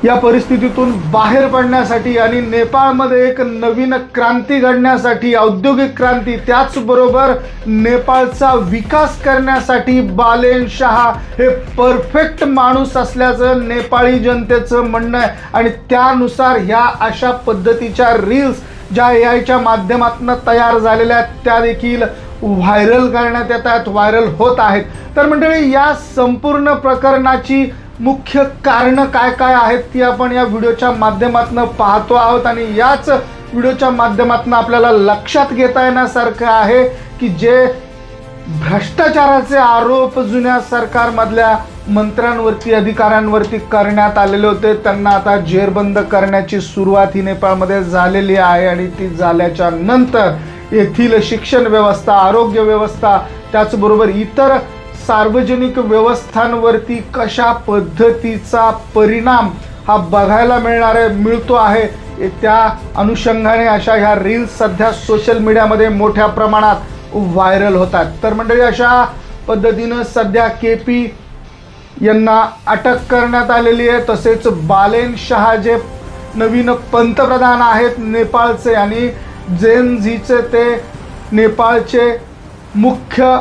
या परिस्थितीतून बाहेर पडण्यासाठी आणि नेपाळमध्ये एक नवीन क्रांती घडण्यासाठी, औद्योगिक क्रांती, त्याचबरोबर नेपाळचा विकास करण्यासाठी बालेन शाह हे परफेक्ट माणूस असल्याचं नेपाळी जनतेचं म्हणणं आहे। आणि त्यानुसार ह्या अशा पद्धतीच्या रील्स ज्या एआयच्या माध्यमातून तयार झालेल्या आहेत त्या देखील व्हायरल करण्यात येत आहेत, व्हायरल होत आहेत। तर मंडळी, या संपूर्ण प्रकरणाची मुख्य कारणं काय काय आहेत ती आपण या व्हिडिओच्या माध्यमातून पाहतो आहोत। आणि याच व्हिडिओच्या माध्यमातून आपल्याला लक्षात घेता येण्यासारखं आहे की जे भ्रष्टाचाराचे आरोप जुन्या सरकारमधल्या मंत्र्यांवरती, अधिकाऱ्यांवरती करण्यात आलेले होते, त्यांना आता जेरबंद करण्याची सुरुवात ही नेपाळमध्ये झालेली आहे। आणि ती झाल्याच्या नंतर येथील शिक्षण व्यवस्था, आरोग्य व्यवस्था, त्याचबरोबर इतर सार्वजनिक व्यवस्थांवरती कशा पद्धतीचा परिणाम हा बघायला मिळतो आहे, त्या अनुषंगाने अशा ह्या रील्स सध्या सोशल मीडियामध्ये मोठ्या प्रमाणात व्हायरल होतात। तर मंडळी, अशा पद्धतीनं सध्या केपी यांना अटक करण्यात आलेली आहे। तसेच बालेन शाह जे नवीन पंतप्रधान आहेत नेपाळचे आणि जेन झीचे ते नेपाळचे मुख्य